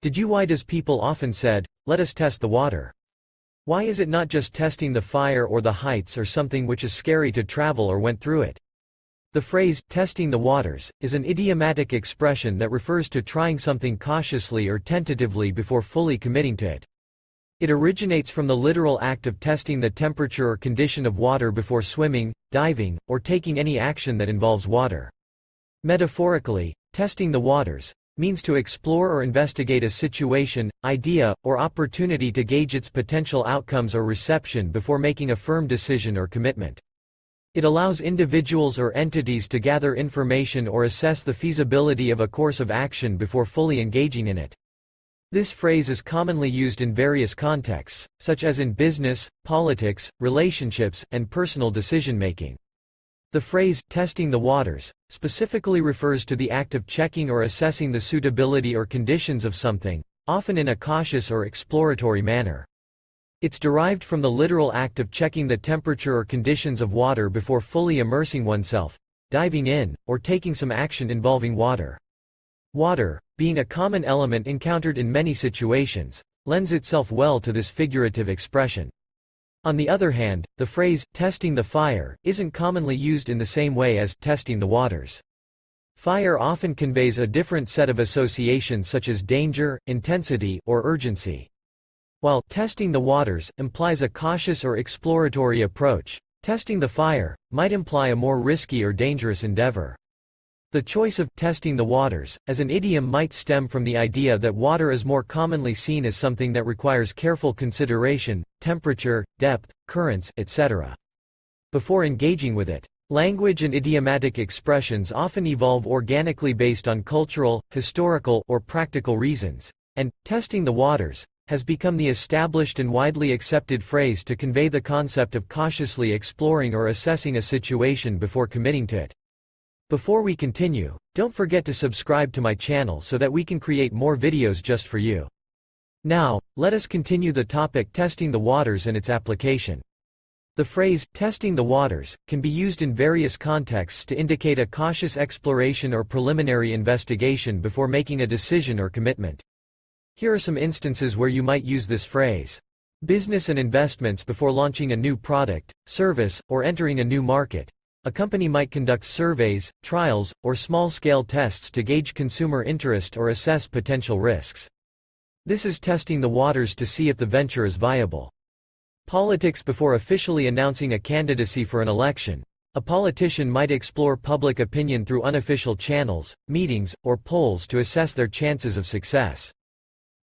Why does people often said, "Let us test the water"? Why is it not just testing the fire or the heights or something which is scary to travel or went through it? The phrase, testing the waters, is an idiomatic expression that refers to trying something cautiously or tentatively before fully committing to it. It originates from the literal act of testing the temperature or condition of water before swimming, diving, or taking any action that involves water. Metaphorically, testing the waters means to explore or investigate a situation, idea, or opportunity to gauge its potential outcomes or reception before making a firm decision or commitment. It allows individuals or entities to gather information or assess the feasibility of a course of action before fully engaging in it. This phrase is commonly used in various contexts, such as in business, politics, relationships, and personal decision-making. The phrase, testing the waters, specifically refers to the act of checking or assessing the suitability or conditions of something, often in a cautious or exploratory manner. It's derived from the literal act of checking the temperature or conditions of water before fully immersing oneself, diving in, or taking some action involving water. Water, being a common element encountered in many situations, lends itself well to this figurative expression. On the other hand, the phrase, testing the fire, isn't commonly used in the same way as testing the waters. Fire often conveys a different set of associations such as danger, intensity, or urgency. While testing the waters implies a cautious or exploratory approach, testing the fire might imply a more risky or dangerous endeavor. The choice of testing the waters as an idiom might stem from the idea that water is more commonly seen as something that requires careful consideration, temperature, depth, currents, etc. before engaging with it. Language and idiomatic expressions often evolve organically based on cultural, historical, or practical reasons, and testing the waters has become the established and widely accepted phrase to convey the concept of cautiously exploring or assessing a situation before committing to it. Before we continue, don't forget to subscribe to my channel so that we can create more videos just for you. Now, let us continue the topic testing the waters and its application. The phrase, testing the waters, can be used in various contexts to indicate a cautious exploration or preliminary investigation before making a decision or commitment. Here are some instances where you might use this phrase. Business and investments before launching a new product, service, or entering a new market. A company might conduct surveys, trials, or small-scale tests to gauge consumer interest or assess potential risks. This is testing the waters to see if the venture is viable. Politics before officially announcing a candidacy for an election. A politician might explore public opinion through unofficial channels, meetings, or polls to assess their chances of success.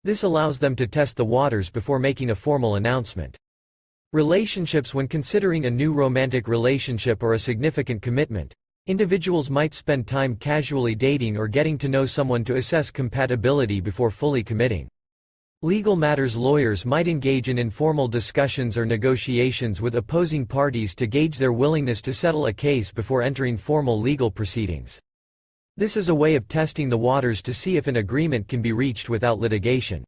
This allows them to test the waters before making a formal announcement. Relationships when considering a new romantic relationship or a significant commitment. Individuals might spend time casually dating or getting to know someone to assess compatibility before fully committing. Legal matters. Lawyers might engage in informal discussions or negotiations with opposing parties to gauge their willingness to settle a case before entering formal legal proceedings. This is a way of testing the waters to see if an agreement can be reached without litigation.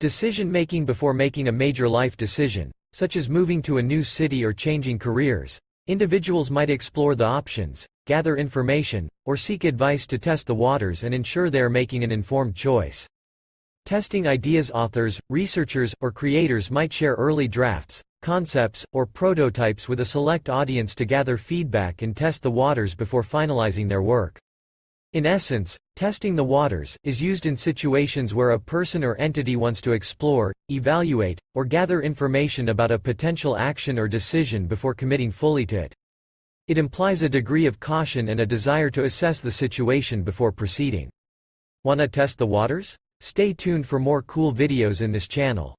Decision-making before making a major life decision, such as moving to a new city or changing careers. Individuals might explore the options, gather information, or seek advice to test the waters and ensure they are making an informed choice. Testing ideas. Authors, researchers, or creators might share early drafts, concepts, or prototypes with a select audience to gather feedback and test the waters before finalizing their work. In essence, testing the waters is used in situations where a person or entity wants to explore, evaluate, or gather information about a potential action or decision before committing fully to it. It implies a degree of caution and a desire to assess the situation before proceeding. Wanna test the waters? Stay tuned for more cool videos in this channel.